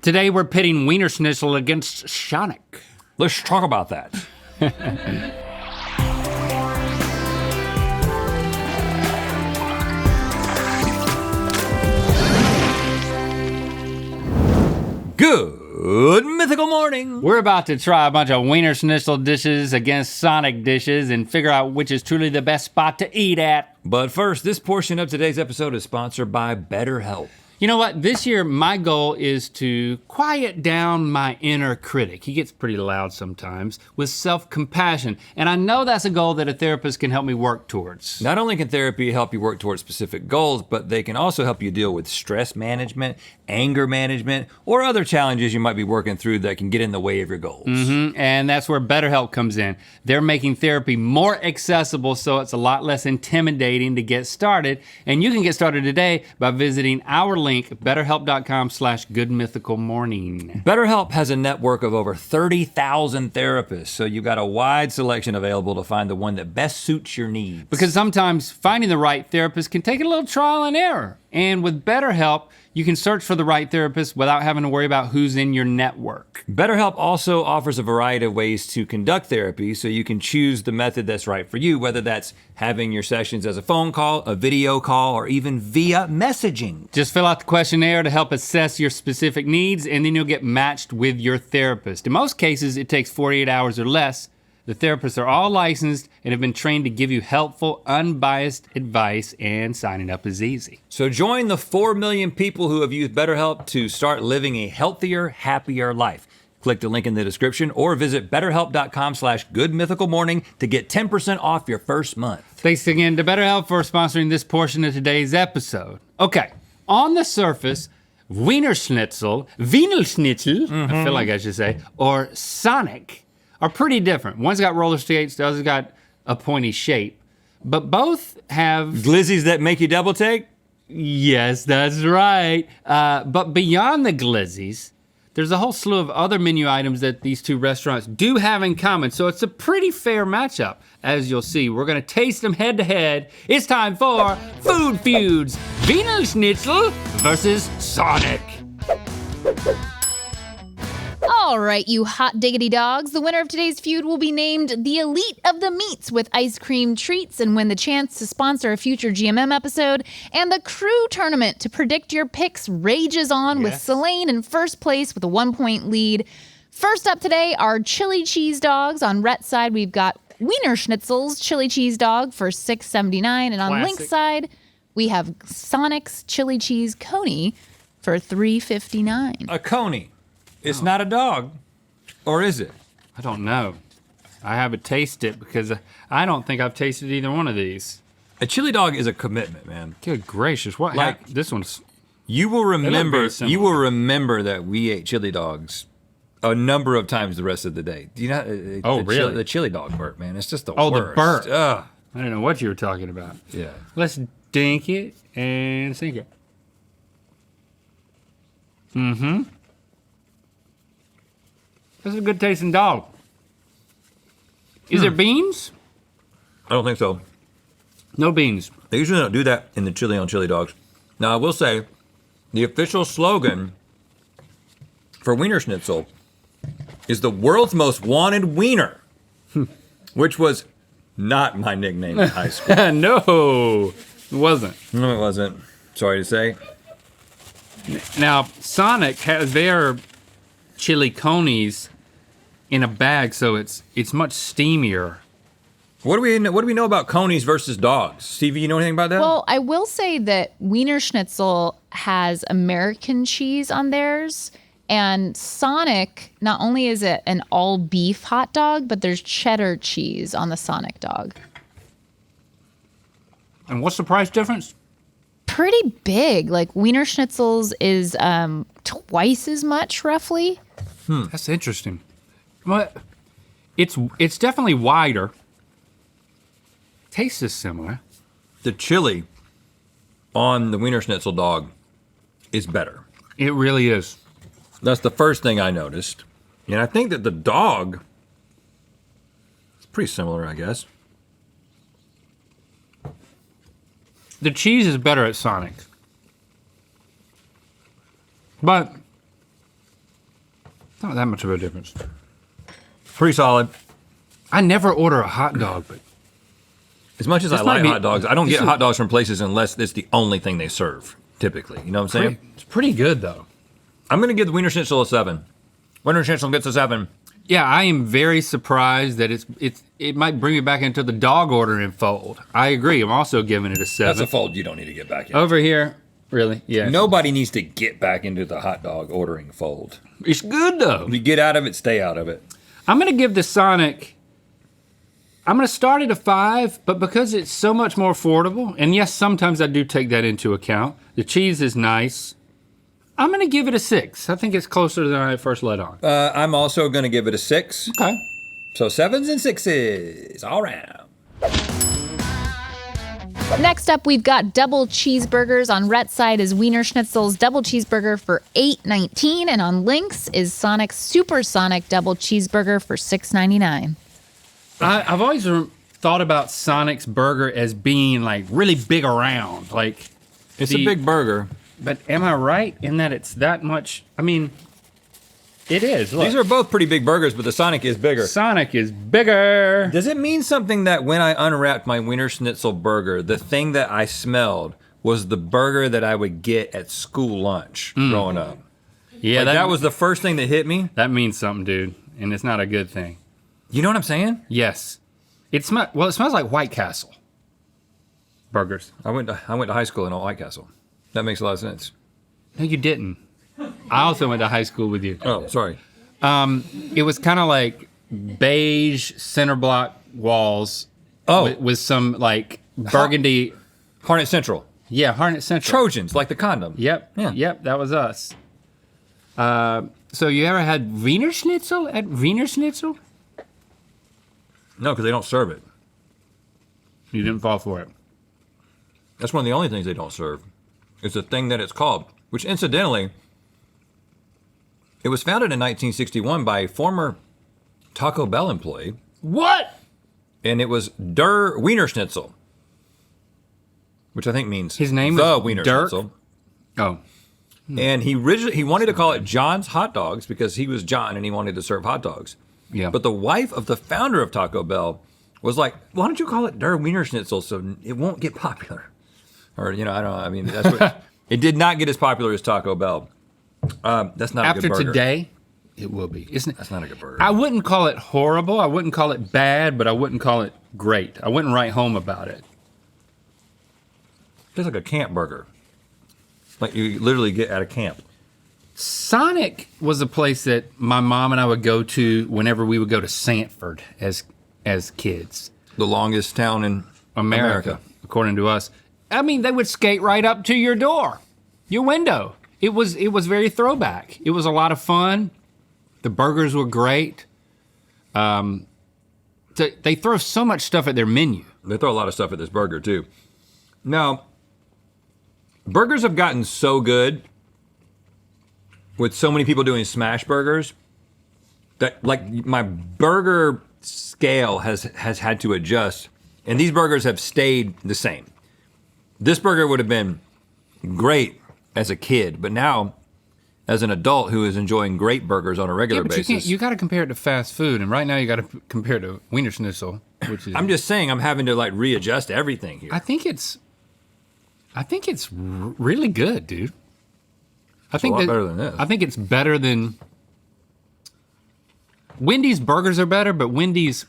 Today we're pitting Wienerschnitzel against Sonic. Let's talk about that. Good mythical morning. We're about to try a bunch of Wienerschnitzel dishes against Sonic dishes and figure out which is truly the best spot to eat at. But first, this portion of today's episode is sponsored by BetterHelp. You know what, this year my goal is to quiet down my inner critic. He gets pretty loud sometimes, with self-compassion. And I know that's a goal that a therapist can help me work towards. Not only can therapy help you work towards specific goals, but they can also help you deal with stress management, anger management, or other challenges you might be working through that can get in the way of your goals. And that's where BetterHelp comes in. They're making therapy more accessible so it's a lot less intimidating to get started. And you can get started today by visiting our link, betterhelp.com/goodmythicalmorning. BetterHelp has a network of over 30,000 therapists, so you've got a wide selection available to find the one that best suits your needs. Because sometimes finding the right therapist can take a little trial and error. And with BetterHelp, you can search for the right therapist without having to worry about who's in your network. BetterHelp also offers a variety of ways to conduct therapy, so you can choose the method that's right for you, whether that's having your sessions as a phone call, a video call, or even via messaging. Just fill out the questionnaire to help assess your specific needs, and then you'll get matched with your therapist. In most cases, it takes 48 hours or less. The therapists are all licensed and have been trained to give you helpful, unbiased advice, and signing up is easy. So join the 4 million people who have used BetterHelp to start living a healthier, happier life. Click the link in the description or visit betterhelp.com/goodmythicalmorning to get 10% off your first month. Thanks again to BetterHelp for sponsoring this portion of today's episode. Okay, on the surface, Wienerschnitzel, I feel like I should say, or Sonic, are pretty different. One's got roller skates, the other's got a pointy shape. But both have... Glizzies that make you double take? Yes, that's right. But beyond the glizzies, there's a whole slew of other menu items that these two restaurants do have in common, so it's a pretty fair matchup. As you'll see, we're gonna taste them head to head. It's time for Food Feuds, Wienerschnitzel versus Sonic. All right, you hot diggity dogs. The winner of today's feud will be named the elite of the meats with ice cream treats and win the chance to sponsor a future GMM episode. And the crew tournament to predict your picks rages on with Selene in first place with a 1-point lead. First up today are chili cheese dogs. On Rhett's side, we've got Wienerschnitzel's chili cheese dog for $6.79. And on Link's side, we have Sonic's chili cheese coney for $3.59. A coney. It's not a dog, or is it? I don't know. I haven't tasted it because I don't think I've tasted either one of these. A chili dog is a commitment, man. Good gracious, what? Like, this one's... You will remember that we ate chili dogs a number of times the rest of the day. Do you know? Really? The chili dog burp, man. It's just the worst. worst. The burp. Ugh. I don't know what you were talking about. Yeah. Let's dink it and sink it. This is a good tasting dog. Is there beans? I don't think so. No beans. They usually don't do that in the chili on chili dogs. Now, I will say, the official slogan for Wienerschnitzel is the world's most wanted wiener, which was not my nickname in high school. No, it wasn't. No, it wasn't. Sorry to say. Now, Sonic has their chili conies in a bag, so it's much steamier. What do we know about conies versus dogs? Stevie, you know anything about that? Well, I will say that Wienerschnitzel has American cheese on theirs, and Sonic, not only is it an all beef hot dog, but there's cheddar cheese on the Sonic dog. And what's the price difference? Pretty big. Like Wienerschnitzel's is twice as much, roughly. That's interesting. Well, it's definitely wider. Taste is similar. The chili on the Wienerschnitzel dog is better. It really is. That's the first thing I noticed. And I think that the dog is pretty similar, I guess. The cheese is better at Sonic. But Not that much of a difference. Pretty solid. I never order a hot dog, but As much as I This might like be- hot dogs, I don't this get is- hot dogs from places unless it's the only thing they serve, typically. You know what I'm saying? it's pretty good though. I'm going to give the Wienerschnitzel a 7. Wienerschnitzel gets a 7. Yeah, I am very surprised that it might bring me back into the dog ordering fold. I agree. I'm also giving it a 7. That's a fold you don't need to get back in. Over here, really? Yeah. Nobody needs to get back into the hot dog ordering fold. It's good though. If you get out of it, stay out of it. I'm gonna give the Sonic, I'm gonna start at a 5, but because it's so much more affordable, and yes, sometimes I do take that into account. The cheese is nice. I'm gonna give it a 6. I think it's closer than I first let on. I'm also going to give it a 6. Okay. So 7s and 6s all around. Next up, we've got double cheeseburgers. On Rhett's side is Wienerschnitzel's double cheeseburger for $8.19, and on Link's is Sonic's Supersonic double cheeseburger for $6.99. I've always thought about Sonic's burger as being like really big around, like It's a big burger. But am I right in that it's that much? I mean, it is. Look, These are both pretty big burgers, but the Sonic is bigger. Sonic is bigger. Does it mean something that when I unwrapped my Wienerschnitzel burger, the thing that I smelled was the burger that I would get at school lunch growing up? Yeah, Like, that was the first thing that hit me. that means something, dude, and it's not a good thing. You know what I'm saying? Yes, it smells like White Castle burgers. I went to high school in White Castle. That makes a lot of sense. No, you didn't. I also went to high school with you. Oh, sorry. It was kind of like beige center block walls. Oh. with some like burgundy. Harnett Central. Yeah, Harnett Central. Trojans, like the condom. Yep. Yeah. Yep. That was us. So you ever had Wienerschnitzel at Wienerschnitzel? No, because they don't serve it. You didn't fall for it. That's one of the only things they don't serve. It's the thing that it's called, which incidentally, it was founded in 1961 by a former Taco Bell employee, What? and it was Der Wienerschnitzel, which I think means His name the is Dirk? Wienerschnitzel. Oh, And he wanted to call it John's Hot Dogs because he was John and he wanted to serve hot dogs. yeah. But the wife of the founder of Taco Bell was like, why don't you call it Der Wienerschnitzel so it won't get popular? Or, I don't know. I mean, that's what, it did not get as popular as Taco Bell. That's not a after good burger. today, it will be. Isn't it? That's not a good burger. I wouldn't call it horrible. I wouldn't call it bad, but I wouldn't call it great. I wouldn't write home about it. Tastes like a camp burger. Like you literally get at a camp. Sonic was a place that my mom and I would go to whenever we would go to Sanford as kids. The longest town in America, according to us. I mean, they would skate right up to your door, your window. It was very throwback. It was a lot of fun. The burgers were great. They throw so much stuff at their menu. They throw a lot of stuff at this burger too. Now, burgers have gotten so good with so many people doing smash burgers that like my burger scale has had to adjust, and these burgers have stayed the same. This burger would have been great as a kid, but now as an adult who is enjoying great burgers on a regular But basis. you got to compare it to fast food, and right now you got to compare it to Wienerschnitzel, which is. I'm just saying I'm having to like readjust everything here. I think it's really good, dude. I think lot that- better than this. I think it's better than. Wendy's burgers are better, but Wendy's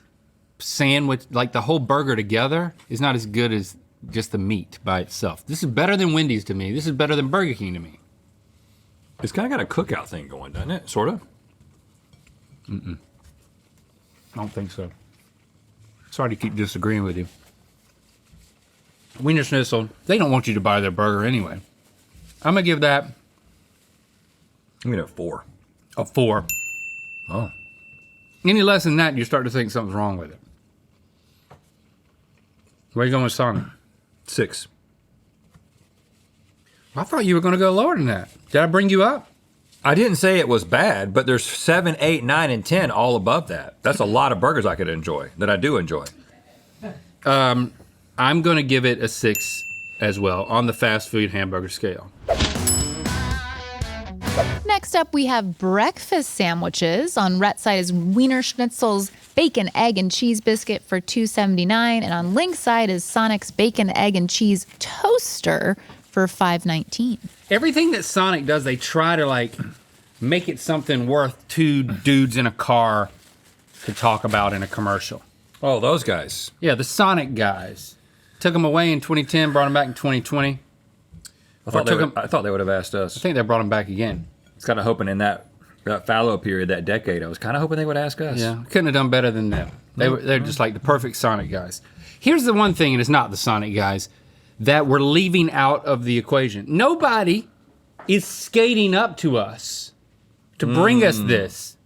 sandwich, like the whole burger together, is not as good as just the meat by itself. This is better than Wendy's to me. This is better than Burger King to me. It's kind of got a cookout thing going, doesn't it? Sort of. I don't think so. Sorry to keep disagreeing with you. Wienerschnitzel, they don't want you to buy their burger anyway. I'm gonna give that I'm gonna have 4. a 4. Oh. Any less than that, you start to think something's wrong with it. Where you going with Sonic? 6. I thought you were going to go lower than that. Did I bring you up? I didn't say it was bad, but there's 7, 8, 9, and 10 all above that. That's a lot of burgers I could enjoy, that I do enjoy. I'm going to give it a 6 as well on the fast food hamburger scale. Next up, we have breakfast sandwiches. On Rhett's side is Wienerschnitzel's bacon, egg, and cheese biscuit for $2.79. And on Link's side is Sonic's bacon, egg, and cheese toaster for $5.19. Everything that Sonic does, they try to like make it something worth two dudes in a car to talk about in a commercial. Oh, those guys. Yeah, the Sonic guys. Took them away in 2010, brought them back in 2020. I thought they would have asked us. I think they brought them back again. I was kind of hoping in that fallow period, that decade, I was kind of hoping they would ask us. Yeah, couldn't have done better than them. They're just like the perfect Sonic guys. Here's the one thing, and it's not the Sonic guys, that we're leaving out of the equation. Nobody is skating up to us to bring us this.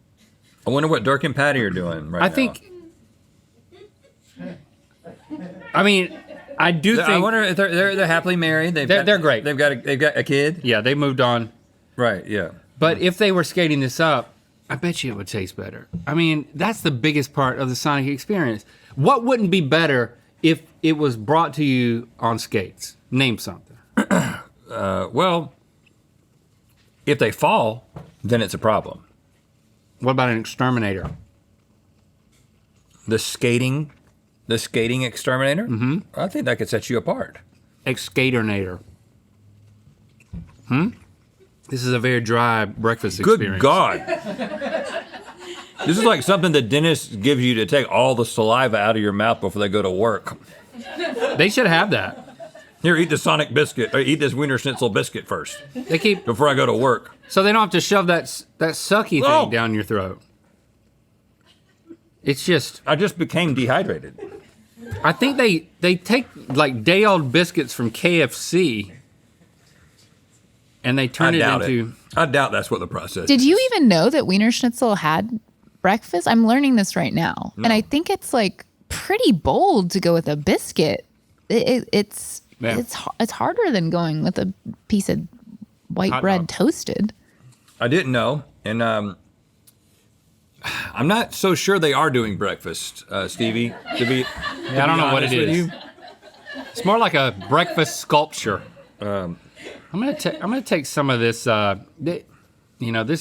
I wonder what Dirk and Patty are doing right now. I think, I mean, I do think. I wonder if they're happily married. They're great. They've got a kid. Yeah, they moved on. Right. Yeah. But if they were skating this up, I bet you it would taste better. I mean, that's the biggest part of the Sonic experience. What wouldn't be better if it was brought to you on skates? Name something. Well, if they fall, then it's a problem. What about an exterminator? The skating exterminator? Mm-hmm. I think that could set you apart. Excaternator. This is a very dry breakfast experience. Good God. This is like something the dentist gives you to take all the saliva out of your mouth before they go to work. They should have that. Here, eat the Sonic biscuit, or eat this Wienerschnitzel biscuit first. They keep before I go to work. So they don't have to shove that sucky thing down your throat. It's just. I just became dehydrated. I think they take like day-old biscuits from KFC and they turn it into. I doubt that's what the process is. Did you even know that Wienerschnitzel had breakfast? I'm learning this right now. No. And I think it's like pretty bold to go with a biscuit. It's harder than going with a piece of white bread toasted. I didn't know. And I'm not so sure they are doing breakfast, Stevie. I don't know what it is. It's more like a breakfast sculpture. I'm gonna take some of this. This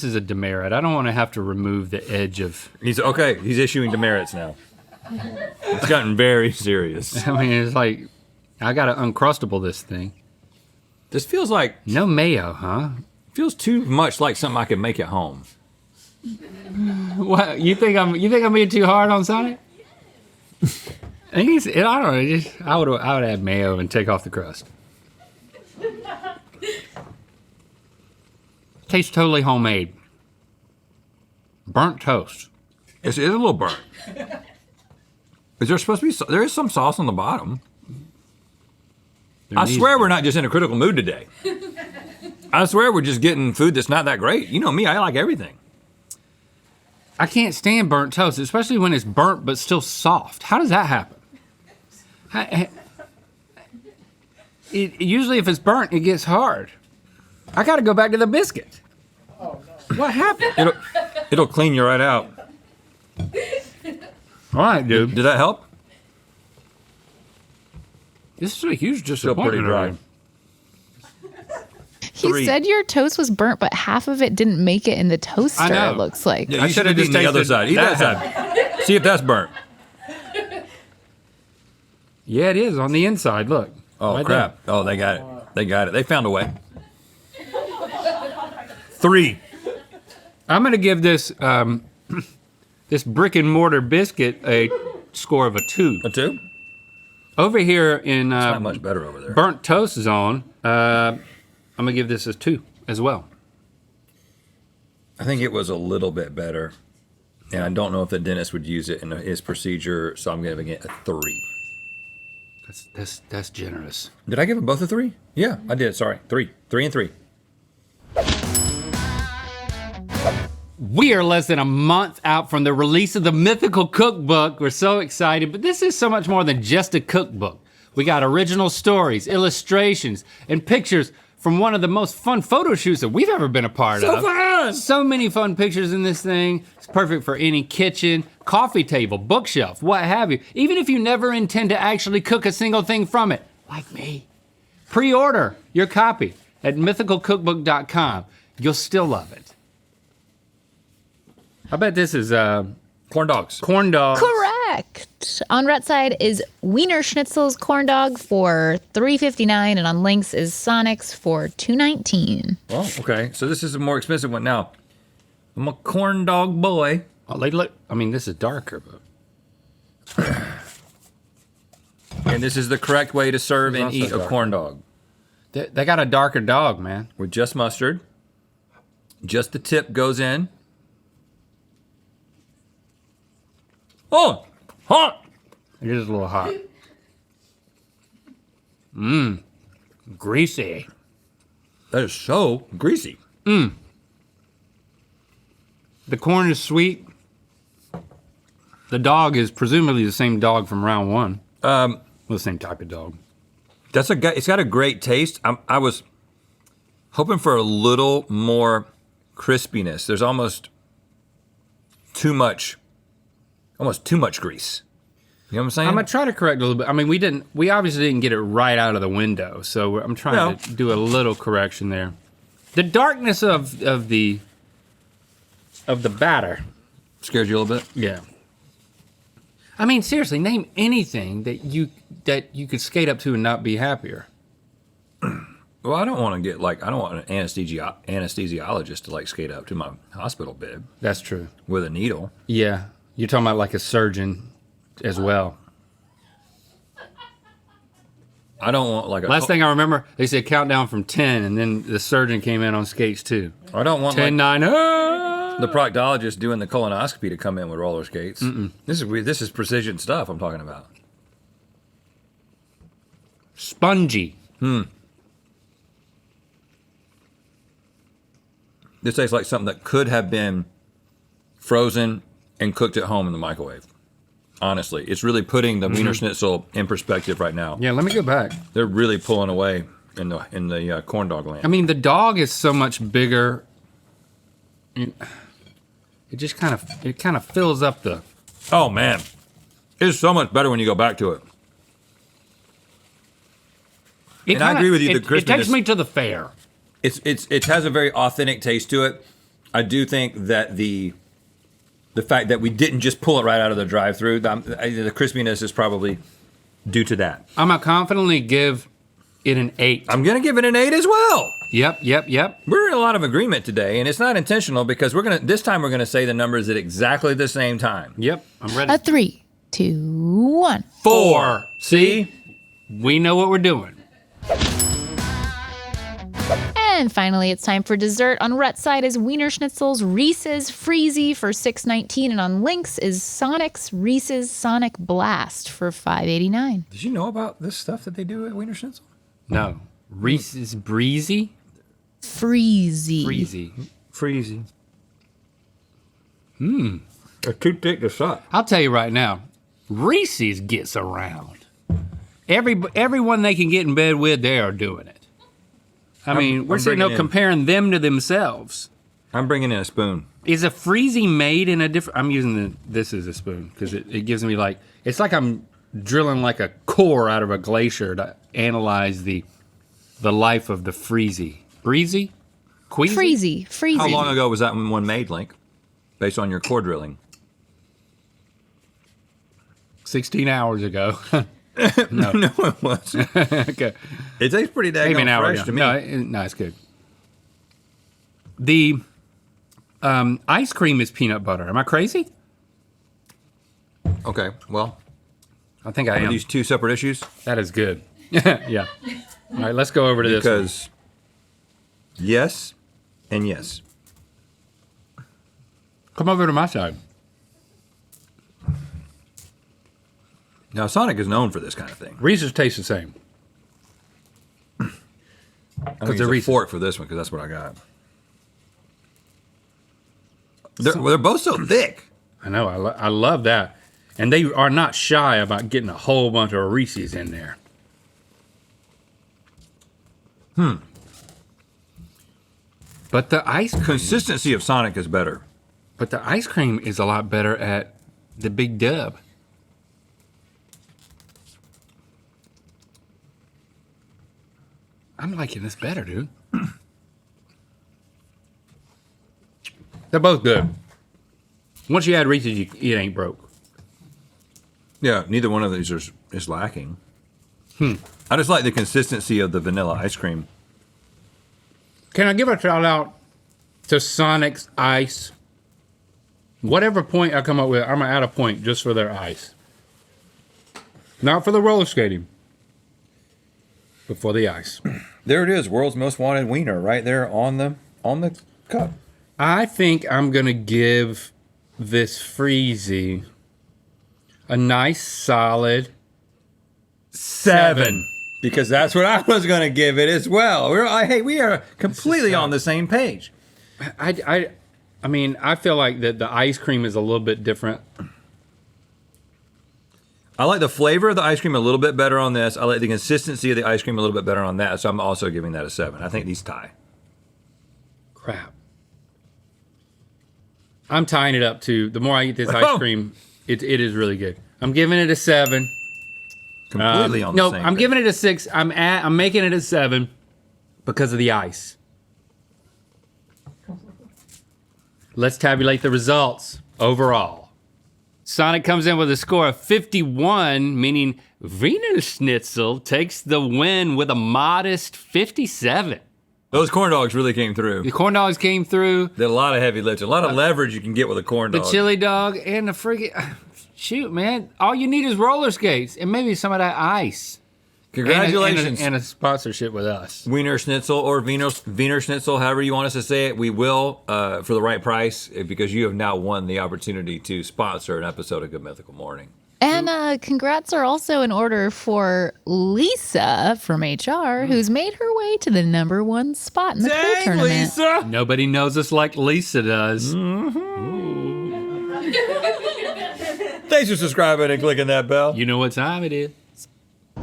is a demerit. I don't want to have to remove the edge of. He's issuing demerits now. It's gotten very serious. I mean, it's like I gotta uncrustable this thing. This feels like no mayo, huh? Feels too much like something I could make at home. What you think I'm being too hard on Sonic? I don't know. I would add mayo and take off the crust. Tastes totally homemade. Burnt toast. It is a little burnt. Is there supposed to be? There is some sauce on the bottom. I swear we're not just in a critical mood today. I swear we're just getting food that's not that great. You know me, I like everything. I can't stand burnt toast, especially when it's burnt but still soft. How does that happen? Usually if it's burnt, it gets hard. I gotta go back to the biscuit. Oh, no. What happened? It'll clean you right out. All right, dude. Did that help? This is a huge Still disappointment. pretty dry. He said your toast was burnt, but half of it didn't make it in the toaster, it looks like. Yeah, you should have eaten the other side. Eat that side. See if that's burnt. Yeah, it is on the inside. Look. Oh, right crap. There. Oh, they got it. They got it. They found a way. 3. I'm going to give this this brick and mortar biscuit a score of a 2. A 2? Over here in it's not much better over there. Burnt toast zone, I'm going to give this a 2 as well. I think it was a little bit better. And I don't know if the dentist would use it in his procedure, so I'm giving it a 3. That's generous. Did I give them both a 3? Yeah, I did. Sorry. 3 and 3. We are less than a month out from the release of the Mythical cookbook. We're so excited, but this is so much more than just a cookbook. We got original stories, illustrations, and pictures from one of the most fun photo shoots that we've ever been a part of. So fun! So many fun pictures in this thing. It's perfect for any kitchen, coffee table, bookshelf, what have you. Even if you never intend to actually cook a single thing from it, like me. Pre-order your copy at mythicalcookbook.com. you'll still love it. I bet this is Corn dogs. corn dog. Correct. On Rhett's side is Wienerschnitzel's corn dog for $3.59, and on Link's is Sonic's for $2.19. Well, okay. So this is a more expensive one now. I'm a corn dog boy. Oh, look. I mean, this is darker, but And this is the correct way to serve It's and also eat a dark. corn dog. they got a darker dog, man. With just mustard. Just the tip goes in. Oh, hot. It is a little hot. Greasy. That is so greasy. The corn is sweet. The dog is presumably the same dog from round one. Well, the same type of dog. It's got a great taste. I was hoping for a little more crispiness. There's almost too much grease. You know what I'm saying? I'm gonna try to correct a little bit. I mean, we obviously didn't get it right out of the window, so I'm trying to do a little correction there. The darkness of the batter. Scared you a little bit? Yeah. I mean, seriously, name anything that you could skate up to and not be happier. Well, I don't want an anesthesiologist to like skate up to my hospital bed That's true. with a needle. Yeah. You're talking about like a surgeon as well. I don't want like a Last thing I remember, they said countdown from 10, and then the surgeon came in on skates too. I don't want 10, like 9, ah! the proctologist doing the colonoscopy to come in with roller skates. This is precision stuff I'm talking about. Spongy. This tastes like something that could have been frozen and cooked at home in the microwave. Honestly, it's really putting the Wienerschnitzel in perspective right now. Yeah, let me go back. They're really pulling away in the corn dog land. I mean, the dog is so much bigger. It just kind of fills up the. Oh man, it's so much better when you go back to it. And I agree with you, the It takes crispiness- me to the fair. It has a very authentic taste to it. I do think that the fact that we didn't just pull it right out of the drive-through, the crispiness is probably due to that. I'm gonna confidently give it an 8. I'm gonna give it an 8 as well. Yep. We're in a lot of agreement today, and it's not intentional because this time we're gonna say the numbers at exactly the same time. Yep, I'm ready. A 3, 2, 1. 4. See? We know what we're doing. And finally, it's time for dessert. On Rhett's side is Wienerschnitzel's Reese's Freezy for $6.19, and on Link's is Sonic's Reese's Sonic Blast for $5.89. Did you know about this stuff that they do at Wienerschnitzel? No. Reese's Breezy? Freezy. Freezy. They're too thick to suck. I'll tell you right now, Reese's gets around. Everyone they can get in bed with, they are doing it. I mean, we're I'm sitting there bringing in- comparing them to themselves. I'm bringing in a spoon. Is a Freezy made in a different? I'm using this as a spoon because it gives me like it's like I'm drilling like a core out of a glacier to analyze the life of the Freezy. Breezy? Queasy? Freezy. How long ago was that one made, Link? Based on your core drilling. 16 hours ago. No, it wasn't. Okay. It tastes pretty Maybe an daggone hour fresh ago. to me. No, it's good. The ice cream is peanut butter. Am I crazy? Okay, well, I think I are am. these two separate issues? That is good. Yeah. All right, let's go over to this one. Because yes and yes. Come over to my side. Now, Sonic is known for this kind of thing. Reese's taste the same. I'm going to they're use a Reese's. fork for this one because that's what I got. They're both so thick. I know. I love that. And they are not shy about getting a whole bunch of Reese's in there. But the ice cream, Consistency of Sonic is better. but the ice cream is a lot better at the Big Dub. I'm liking this better, dude. They're both good. Once you add Reese's, it ain't broke. Yeah, neither one of these is lacking. I just like the consistency of the vanilla ice cream. Can I give a shout out to Sonic's Ice? Whatever point I come up with, I'm gonna add a point just for their ice. Not for the roller skating, but for the ice. There it is, world's most wanted wiener, right there on the cup. I think I'm gonna give this Freezy a nice solid 7. Because that's what I was going to give it as well. We are completely on the same page. I mean, I feel like that the ice cream is a little bit different. I like the flavor of the ice cream a little bit better on this. I like the consistency of the ice cream a little bit better on that. So I'm also giving that a 7. I think these tie. Crap. I'm tying it up to the more I eat this ice cream, it is really good. I'm giving it a 7. Completely on the same. No, I'm giving it a 6. I'm making it a 7 because of the ice. Let's tabulate the results overall. Sonic comes in with a score of 51, meaning Wienerschnitzel takes the win with a modest 57. Those corn dogs really came through. The corn dogs came through. Did a lot of heavy lifting, a lot of leverage you can get with a corn dog. The chili dog and the friggin', shoot, man. All you need is roller skates and maybe some of that ice. Congratulations. And a sponsorship with us. Wienerschnitzel or Wienerschnitzel, however you want us to say it, we will for the right price because you have now won the opportunity to sponsor an episode of Good Mythical Morning. And congrats are also in order for Lisa from HR, who's made her way to the #1 spot in the crew tournament. Lisa! Nobody knows us like Lisa does. Thanks for subscribing and clicking that bell. You know what time it is.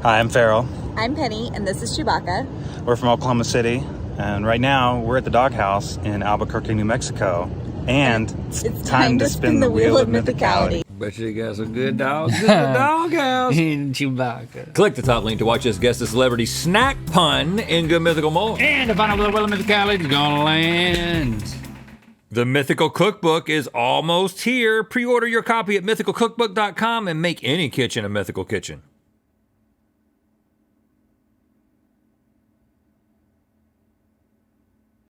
Hi, I'm Farrell. I'm Penny, and this is Chewbacca. We're from Oklahoma City, and right now we're at the doghouse in Albuquerque, New Mexico. And it's time to spin the wheel of mythicality. Bet you got some good dogs in the doghouse. And Chewbacca. Click the top link to watch us guess the celebrity snack pun in Good Mythical More. And the final little wheel of mythicality is gonna land. The Mythical Cookbook is almost here. Pre-order your copy at mythicalcookbook.com and make any kitchen a mythical kitchen.